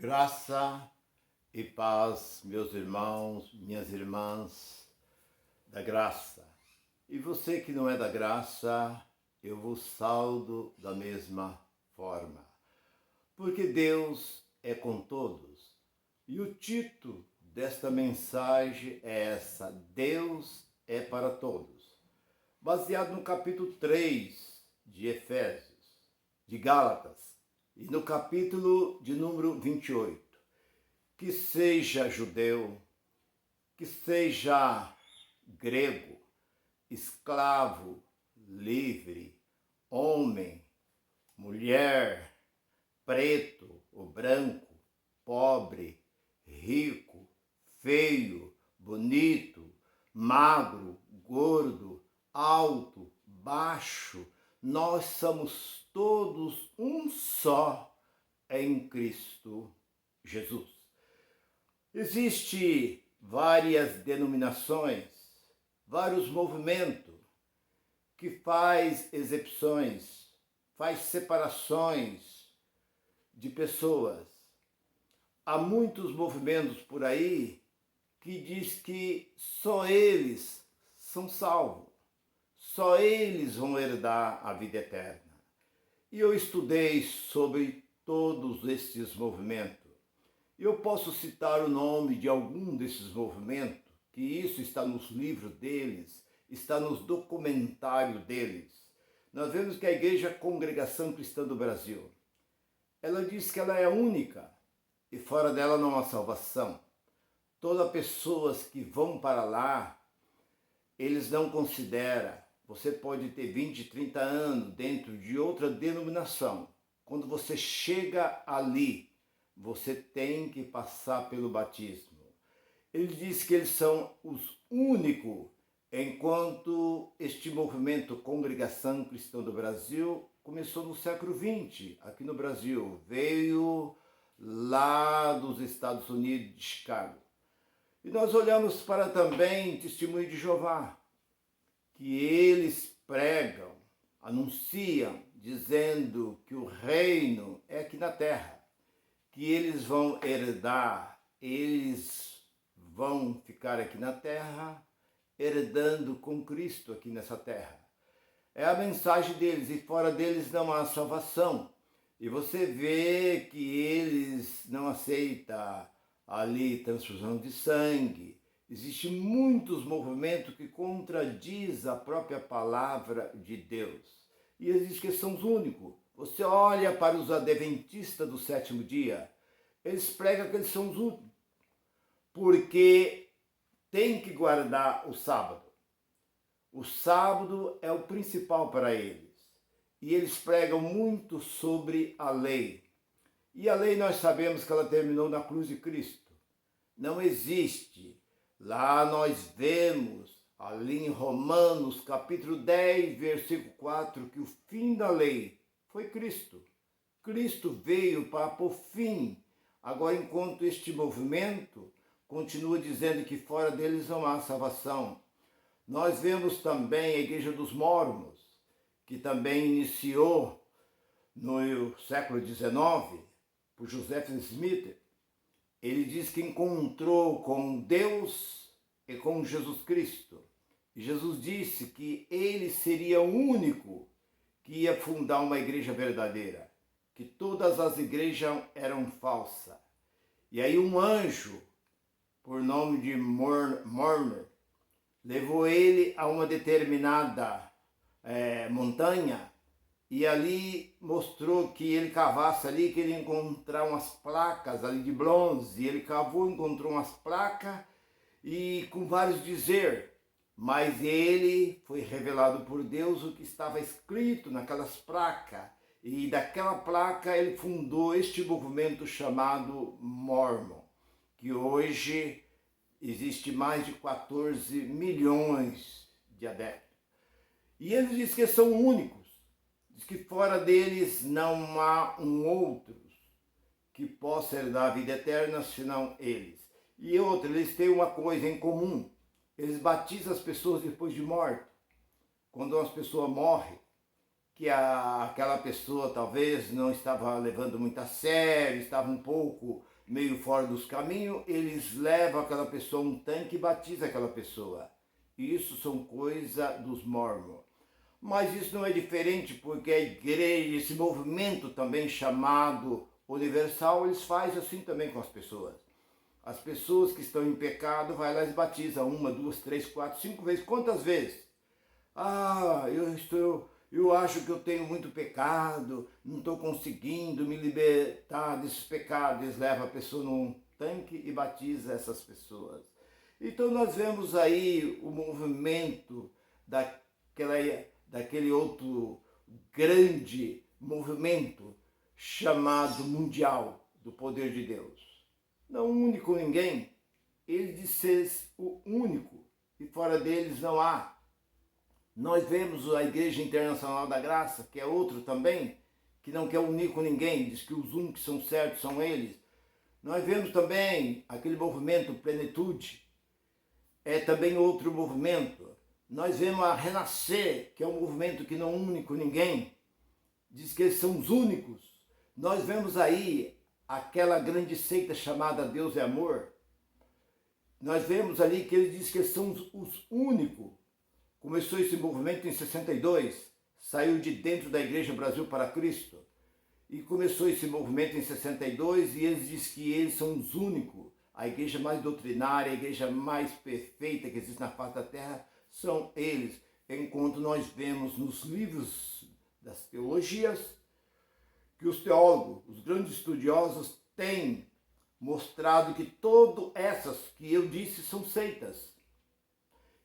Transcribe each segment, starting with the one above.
Graça e paz, meus irmãos, minhas irmãs da graça. E você que não é da graça, eu vos saudo da mesma forma. Porque Deus é com todos. E o título desta mensagem é essa: Deus é para todos. Baseado no capítulo 3 de Efésios, de Gálatas, e no capítulo de número 28. Que seja judeu, que seja grego, escravo, livre, homem, mulher, preto ou branco, pobre, rico, feio, bonito, magro, gordo, alto, baixo, nós somos todos um só em Cristo Jesus. Existem várias denominações, vários movimentos que faz exceções, faz separações de pessoas. Há muitos movimentos por aí que diz que só eles são salvos, só eles vão herdar a vida eterna. E eu estudei sobre todos esses movimentos. Eu posso citar o nome de algum desses movimentos, que isso está nos livros deles, está nos documentários deles. Nós vemos que a Igreja Congregação Cristã do Brasil, ela diz que ela é única e fora dela não há salvação. Todas as pessoas que vão para lá, eles não consideram. Você pode ter 20, 30 anos dentro de outra denominação. Quando você chega ali, você tem que passar pelo batismo. Ele diz que eles são os únicos, enquanto este movimento Congregação Cristã do Brasil começou no século XX, aqui no Brasil. Veio lá dos Estados Unidos, de Chicago. E nós olhamos para também Testemunho de Jeová, que eles pregam, anunciam, dizendo que o reino é aqui na terra, que eles vão herdar, eles vão ficar aqui na terra, herdando com Cristo aqui nessa terra. É a mensagem deles, e fora deles não há salvação. E você vê que eles não aceitam ali transfusão de sangue. Existem muitos movimentos que contradizem a própria palavra de Deus. E eles dizem que são os únicos. Você olha para os adventistas do sétimo dia, eles pregam que eles são os únicos, porque tem que guardar o sábado. O sábado é o principal para eles. E eles pregam muito sobre a lei. E a lei nós sabemos que ela terminou na cruz de Cristo. Não existe. Lá nós vemos, ali em Romanos, capítulo 10, versículo 4, que o fim da lei foi Cristo. Cristo veio para pôr fim. Agora, enquanto este movimento continua dizendo que fora deles não há salvação. Nós vemos também a Igreja dos Mórmons, que também iniciou no século XIX, por Joseph Smith. Ele diz que encontrou com Deus e com Jesus Cristo. E Jesus disse que ele seria o único que ia fundar uma igreja verdadeira, que todas as igrejas eram falsas. E aí um anjo, por nome de Mormon, levou ele a uma determinada montanha, e ali mostrou que ele cavasse ali, que ele encontrar umas placas ali de bronze. E ele cavou, encontrou umas placas e com vários dizeres. Mas ele foi revelado por Deus o que estava escrito naquelas placas. E daquela placa ele fundou este movimento chamado Mormon, que hoje existe mais de 14 milhões de adeptos. E ele diz que são únicos. Diz que fora deles não há um outro que possa herdar a vida eterna, senão eles. E outro, eles têm uma coisa em comum. Eles batizam as pessoas depois de morte. Quando uma pessoa morre, que aquela pessoa talvez não estava levando muito a sério, estava um pouco meio fora dos caminhos, eles levam aquela pessoa a um tanque e batizam aquela pessoa. Isso são coisas dos mormons. Mas isso não é diferente porque a igreja, esse movimento também chamado universal, eles fazem assim também com as pessoas. As pessoas que estão em pecado, vai lá e batiza 1, 2, 3, 4, 5 vezes. Quantas vezes? Ah, eu acho que eu tenho muito pecado, não estou conseguindo me libertar desses pecados. Eles levam a pessoa num tanque e batiza essas pessoas. Então nós vemos aí o movimento daquele outro grande movimento chamado mundial do poder de Deus. Não único ninguém, ele diz ser o único e fora deles não há. Nós vemos a Igreja Internacional da Graça, que é outro também, que não quer unir com ninguém, diz que os únicos que são certos são eles. Nós vemos também aquele movimento Plenitude, é também outro movimento. Nós vemos a Renascer, que é um movimento que não une com ninguém, diz que eles são os únicos. Nós vemos aí aquela grande seita chamada Deus é Amor. Nós vemos ali que ele diz que eles são os únicos. Começou esse movimento em 62, saiu de dentro da Igreja Brasil para Cristo. E começou esse movimento em 62 e eles dizem que eles são os únicos. A igreja mais doutrinária, a igreja mais perfeita que existe na face da terra, são eles. Enquanto nós vemos nos livros das teologias, que os teólogos, os grandes estudiosos, têm mostrado que todas essas que eu disse são seitas.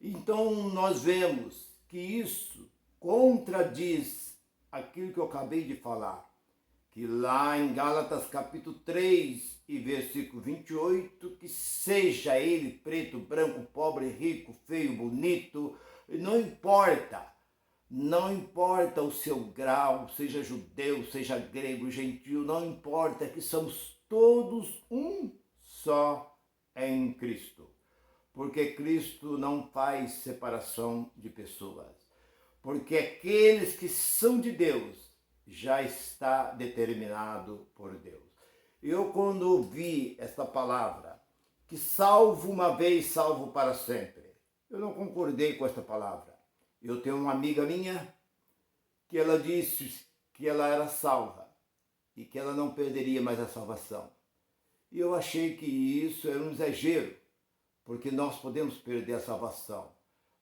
Então nós vemos que isso contradiz aquilo que eu acabei de falar, que lá em Gálatas capítulo 3 e versículo 28, que seja ele preto, branco, pobre, rico, feio, bonito, não importa o seu grau, seja judeu, seja grego, gentil, não importa, que somos todos um só em Cristo. Porque Cristo não faz separação de pessoas. Porque aqueles que são de Deus já está determinado por Deus. Eu quando ouvi esta palavra, que salvo uma vez, salvo para sempre, eu não concordei com esta palavra. Eu tenho uma amiga minha que ela disse que ela era salva e que ela não perderia mais a salvação. E eu achei que isso era um exagero, porque nós podemos perder a salvação.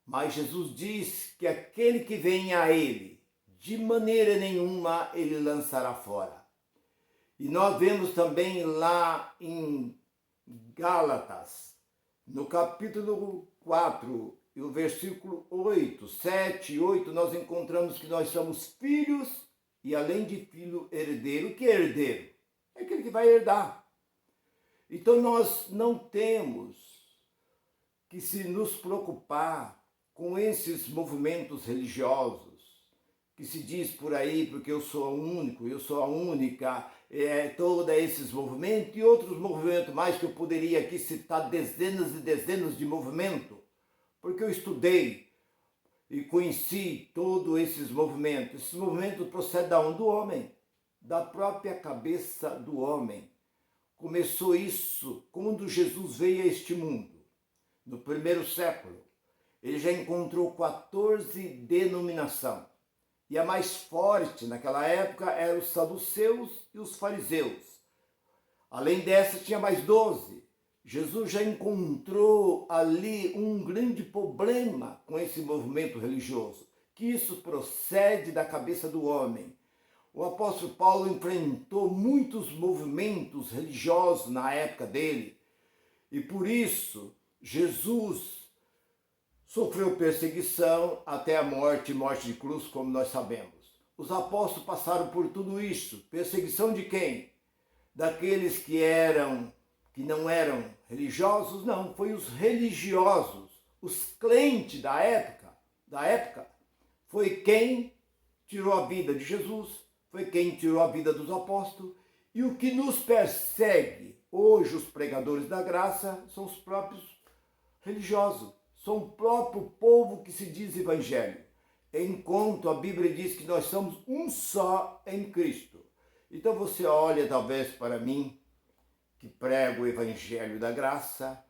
Mas Jesus diz que aquele que vem a Ele, de maneira nenhuma Ele lançará fora. E nós vemos também lá em Gálatas, no capítulo 4, e o versículo 8, 7 e 8, nós encontramos que nós somos filhos e além de filho, herdeiro. O que é herdeiro? É aquele que vai herdar. Então nós não temos que se nos preocupar com esses movimentos religiosos, que se diz por aí, porque eu sou o único, eu sou a única, todos esses movimentos e outros movimentos mais que eu poderia aqui citar dezenas e dezenas de movimentos, porque eu estudei e conheci todos esses movimentos. Esses movimentos procedem da onde? Do homem, da própria cabeça do homem. Começou isso quando Jesus veio a este mundo, no primeiro século. Ele já encontrou 14 denominações. E a mais forte naquela época eram os saduceus e os fariseus. Além dessa, tinha mais 12. Jesus já encontrou ali um grande problema com esse movimento religioso, que isso procede da cabeça do homem. O apóstolo Paulo enfrentou muitos movimentos religiosos na época dele, e por isso Jesus sofreu perseguição até a morte de cruz, como nós sabemos. Os apóstolos passaram por tudo isso. Perseguição de quem? Daqueles que não eram religiosos? Não, foi os religiosos, os crentes da época. Foi quem tirou a vida de Jesus, foi quem tirou a vida dos apóstolos. E o que nos persegue hoje, os pregadores da graça, são os próprios religiosos. São o próprio povo que se diz evangélico, enquanto a Bíblia diz que nós somos um só em Cristo. Então você olha talvez para mim, que prego o Evangelho da Graça,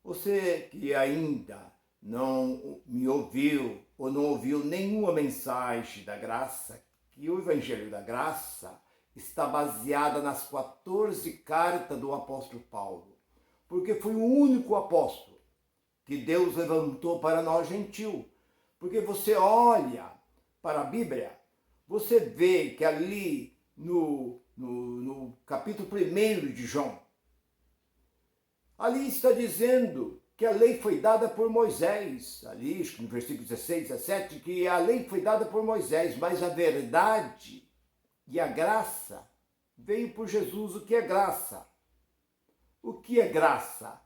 você que ainda não me ouviu ou não ouviu nenhuma mensagem da graça, que o Evangelho da Graça está baseada nas 14 cartas do apóstolo Paulo, porque foi o único apóstolo que Deus levantou para nós gentil. Porque você olha para a Bíblia, você vê que ali no capítulo 1 de João, ali está dizendo que a lei foi dada por Moisés, ali no versículo 16, 17, que a lei foi dada por Moisés, mas a verdade e a graça veio por Jesus. O que é graça? O que é graça?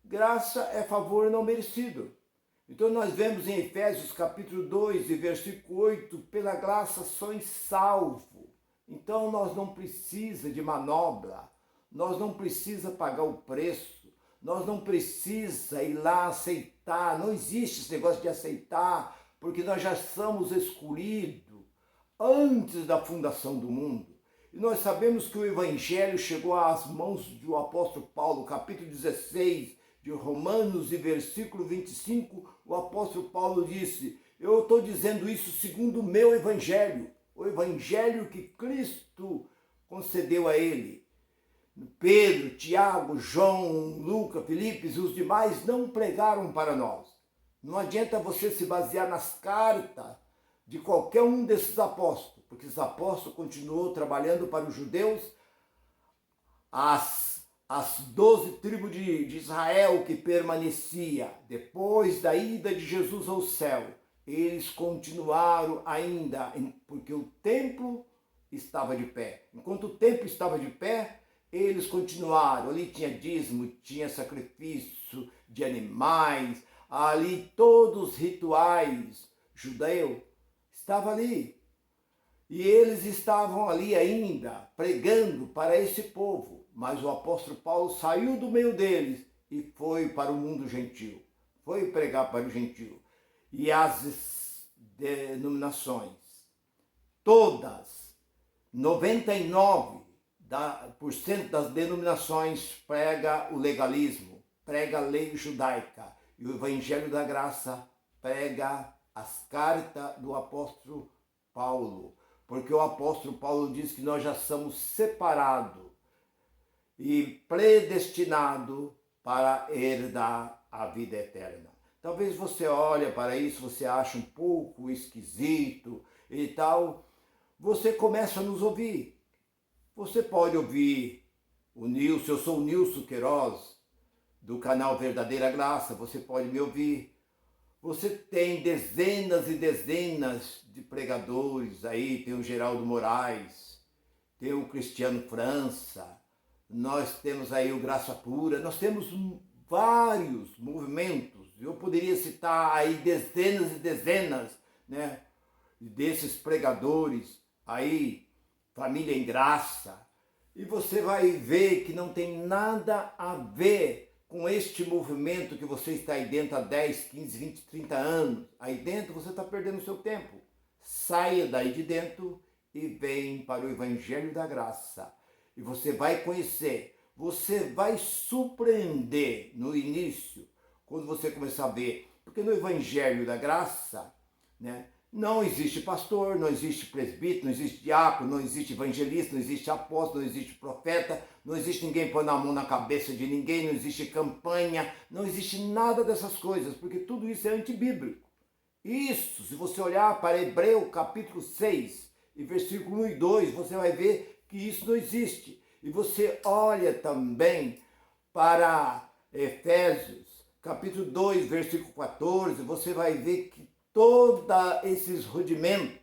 Graça é favor não merecido. Então nós vemos em Efésios capítulo 2 e versículo 8, pela graça sois salvo. Então nós não precisa de manobra, nós não precisa pagar o preço, nós não precisa ir lá aceitar, não existe esse negócio de aceitar, porque nós já somos escolhidos antes da fundação do mundo. E nós sabemos que o Evangelho chegou às mãos do apóstolo Paulo, capítulo 16 de Romanos e versículo 25, o apóstolo Paulo disse: eu estou dizendo isso segundo o meu Evangelho, o Evangelho que Cristo concedeu a ele. Pedro, Tiago, João, Lucas, Filipe e os demais não pregaram para nós. Não adianta você se basear nas cartas de qualquer um desses apóstolos, porque esse apóstolo continuou trabalhando para os judeus, as 12 tribos de Israel que permanecia depois da ida de Jesus ao céu. Eles continuaram ainda, porque o templo estava de pé. Enquanto o templo estava de pé, eles continuaram. Ali tinha dízimo, tinha sacrifício de animais, ali todos os rituais judeus estavam ali. E eles estavam ali ainda pregando para esse povo. Mas o apóstolo Paulo saiu do meio deles e foi para o mundo gentil. Foi pregar para o gentil. E as denominações, todas, 99% das denominações prega o legalismo, prega a lei judaica. E o Evangelho da Graça prega as cartas do apóstolo Paulo. Porque o apóstolo Paulo diz que nós já somos separados e predestinados para herdar a vida eterna. Talvez você olhe para isso, você acha um pouco esquisito e tal. Você começa a nos ouvir. Você pode ouvir o Nilson, eu sou o Nilson Queiroz, do canal Verdadeira Graça, você pode me ouvir. Você tem dezenas e dezenas de pregadores aí, tem o Geraldo Moraes, tem o Cristiano França, nós temos aí o Graça Pura, nós temos vários movimentos. Eu poderia citar aí dezenas e dezenas, né, desses pregadores aí, Família em Graça, e você vai ver que não tem nada a ver com este movimento que você está aí dentro há 10, 15, 20, 30 anos. Aí dentro você está perdendo o seu tempo. Saia daí de dentro e vem para o Evangelho da Graça. E você vai conhecer, você vai surpreender no início, quando você começar a ver. Porque no Evangelho da Graça, né, não existe pastor, não existe presbítero, não existe diácono, não existe evangelista, não existe apóstolo, não existe profeta, não existe ninguém pôr a mão na cabeça de ninguém, não existe campanha, não existe nada dessas coisas, porque tudo isso é antibíblico. Isso, se você olhar para Hebreu capítulo 6 e versículo 1 e 2, você vai ver que isso não existe. E você olha também para Efésios capítulo 2, versículo 14, você vai ver que todos esses rudimentos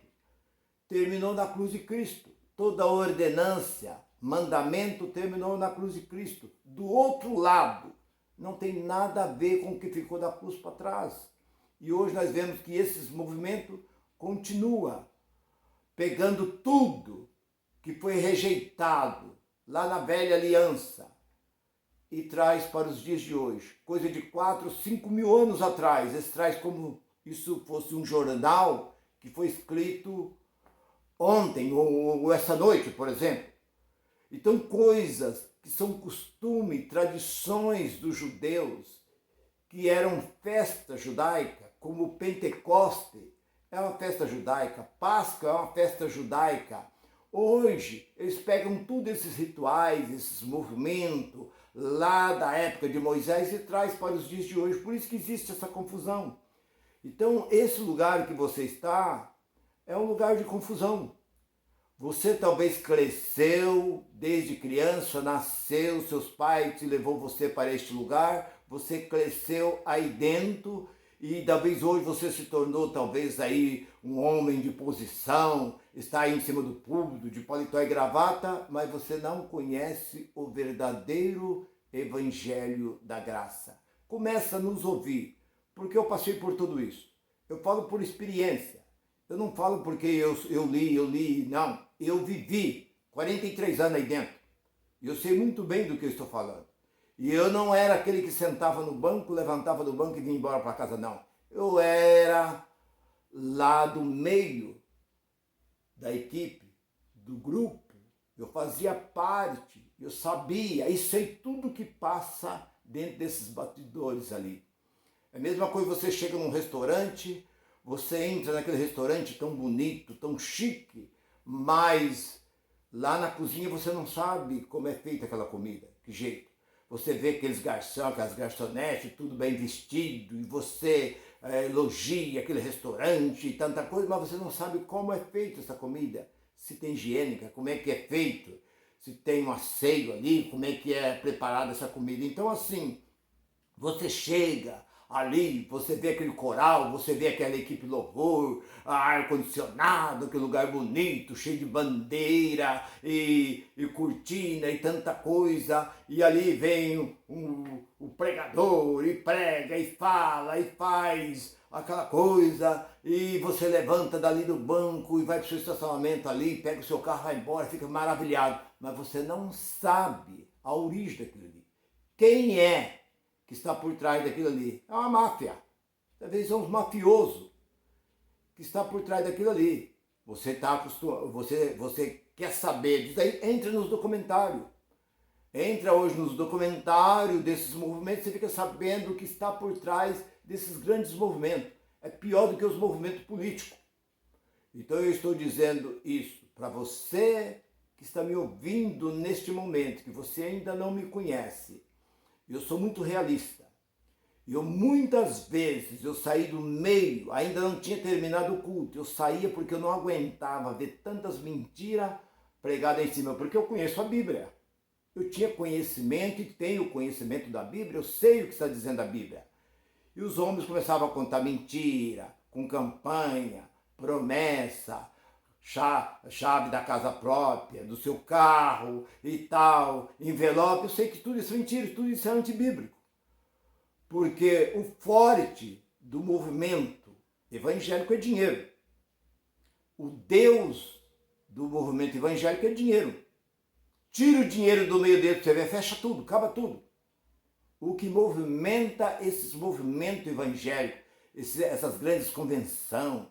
terminou na cruz de Cristo. Toda ordenância, mandamento terminou na cruz de Cristo. Do outro lado, não tem nada a ver com o que ficou da cruz para trás. E hoje nós vemos que esses movimentos continuam pegando tudo que foi rejeitado lá na velha aliança e traz para os dias de hoje. Coisa de 4, 5 mil anos atrás, eles traz como isso fosse um jornal que foi escrito ontem ou essa noite, por exemplo. Então, coisas que são costume, tradições dos judeus, que eram festa judaica, como Pentecoste é uma festa judaica, Páscoa é uma festa judaica. Hoje, eles pegam todos esses rituais, esses movimentos lá da época de Moisés e traz para os dias de hoje. Por isso que existe essa confusão. Então, esse lugar que você está é um lugar de confusão. Você talvez cresceu desde criança, nasceu, seus pais te levou você para este lugar, você cresceu aí dentro e talvez hoje você se tornou talvez aí um homem de posição, está aí em cima do púlpito, de paletó e gravata, mas você não conhece o verdadeiro evangelho da graça. Começa a nos ouvir, porque eu passei por tudo isso. Eu falo por experiência. Eu não falo porque eu li, não. Eu vivi 43 anos aí dentro. E eu sei muito bem do que eu estou falando. E eu não era aquele que sentava no banco, levantava do banco e vinha embora para casa, não. Eu era lá do meio da equipe, do grupo. Eu fazia parte, eu sabia e sei tudo que passa dentro desses batidores ali. É a mesma coisa, você chega num restaurante, você entra naquele restaurante tão bonito, tão chique, mas lá na cozinha você não sabe como é feita aquela comida, que jeito. Você vê aqueles garçons, aquelas garçonetes, tudo bem vestido, e você elogia aquele restaurante e tanta coisa, mas você não sabe como é feita essa comida, se tem higiênica, como é que é feito, se tem um asseio ali, como é que é preparada essa comida. Então assim, você chega ali, você vê aquele coral, você vê aquela equipe louvor, ar-condicionado, aquele lugar bonito, cheio de bandeira e cortina e tanta coisa, e ali vem o pregador e prega e fala e faz aquela coisa, e você levanta dali do banco e vai para o seu estacionamento ali, pega o seu carro, vai embora, fica maravilhado, mas você não sabe a origem daquilo ali. Quem é que está por trás daquilo ali? É uma máfia. Talvez é um mafioso que está por trás daquilo ali. Você está acostumado, você quer saber disso aí? Entra nos documentários. Entra hoje nos documentários desses movimentos, você fica sabendo o que está por trás desses grandes movimentos. É pior do que os movimentos políticos. Então eu estou dizendo isso para você que está me ouvindo neste momento, que você ainda não me conhece. Eu sou muito realista. Eu muitas vezes eu saí do meio, ainda não tinha terminado o culto. Eu saía porque eu não aguentava ver tantas mentiras pregadas em cima, porque eu conheço a Bíblia. Eu tinha conhecimento e tenho conhecimento da Bíblia, eu sei o que está dizendo a Bíblia. E os homens começavam a contar mentira, com campanha, promessa, chave da casa própria, do seu carro e tal, envelope. Eu sei que tudo isso é mentira, tudo isso é antibíblico. Porque o forte do movimento evangélico é dinheiro. O Deus do movimento evangélico é dinheiro. Tira o dinheiro do meio dele, você vê, fecha tudo, acaba tudo. O que movimenta esses movimentos evangélicos, essas grandes convenções,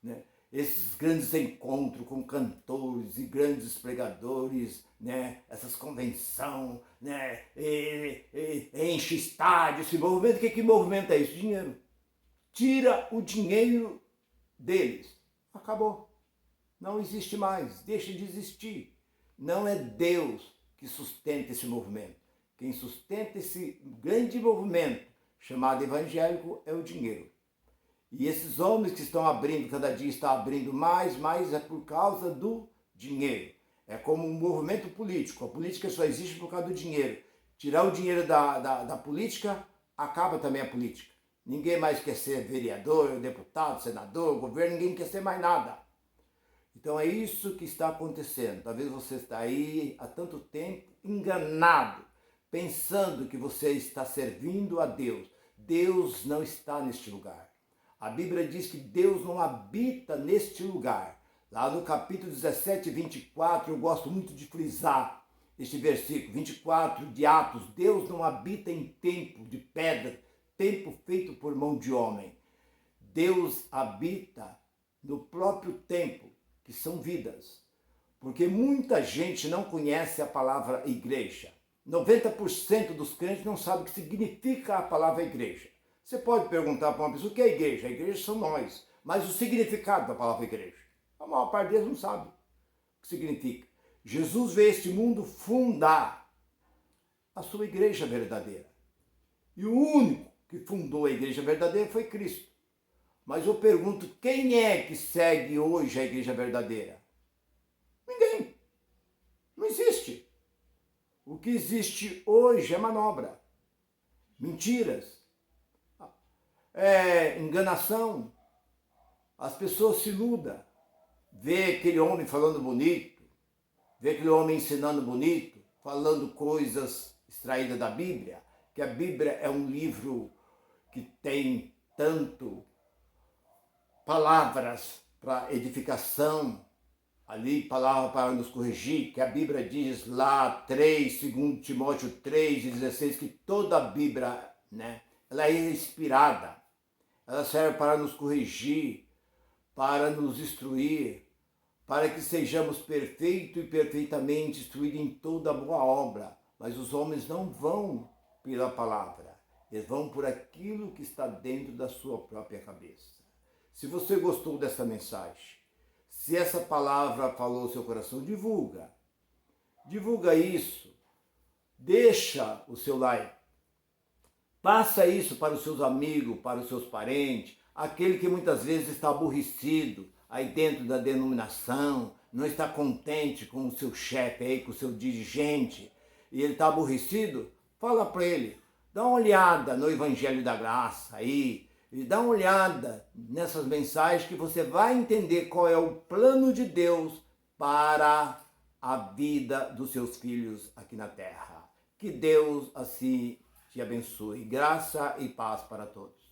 né? Esses grandes encontros com cantores e grandes pregadores, né? Essas convenções, né? Enche estádio, esse movimento. O que movimenta isso? Dinheiro. Tira o dinheiro deles. Acabou. Não existe mais. Deixa de existir. Não é Deus que sustenta esse movimento. Quem sustenta esse grande movimento chamado evangélico é o dinheiro. E esses homens que estão abrindo, cada dia está abrindo mais, é por causa do dinheiro. É como um movimento político. A política só existe por causa do dinheiro. Tirar o dinheiro da política, acaba também a política. Ninguém mais quer ser vereador, deputado, senador, governo, ninguém quer ser mais nada. Então é isso que está acontecendo. Talvez você está aí há tanto tempo enganado, pensando que você está servindo a Deus. Deus não está neste lugar. A Bíblia diz que Deus não habita neste lugar. Lá no capítulo 17, 24, eu gosto muito de frisar este versículo, 24 de Atos. Deus não habita em templo de pedra, templo feito por mão de homem. Deus habita no próprio tempo, que são vidas. Porque muita gente não conhece a palavra igreja. 90% dos crentes não sabe o que significa a palavra igreja. Você pode perguntar para uma pessoa o que é igreja? A igreja são nós. Mas o significado da palavra igreja, a maior parte deles não sabe o que significa. Jesus veio a este mundo fundar a sua igreja verdadeira. E o único que fundou a igreja verdadeira foi Cristo. Mas eu pergunto, quem é que segue hoje a igreja verdadeira? Ninguém. Não existe. O que existe hoje é manobra, mentiras, enganação. As pessoas se iludam. Vê aquele homem falando bonito, vê aquele homem ensinando bonito, falando coisas extraídas da Bíblia, que a Bíblia é um livro que tem tanto palavras para edificação, ali palavra para nos corrigir, que a Bíblia diz lá 2 Timóteo 3:16, que toda a Bíblia, né, ela é inspirada, ela serve para nos corrigir, para nos instruir, para que sejamos perfeitos e perfeitamente instruídos em toda boa obra. Mas os homens não vão pela palavra, eles vão por aquilo que está dentro da sua própria cabeça. Se você gostou dessa mensagem, se essa palavra falou no seu coração, divulga. Divulga isso. Deixa o seu like. Passa isso para os seus amigos, para os seus parentes, aquele que muitas vezes está aborrecido aí dentro da denominação, não está contente com o seu chefe aí, com o seu dirigente, e ele está aborrecido, fala para ele, dá uma olhada no Evangelho da Graça aí, e dá uma olhada nessas mensagens que você vai entender qual é o plano de Deus para a vida dos seus filhos aqui na terra. Que Deus assim te abençoe. Graça e paz para todos.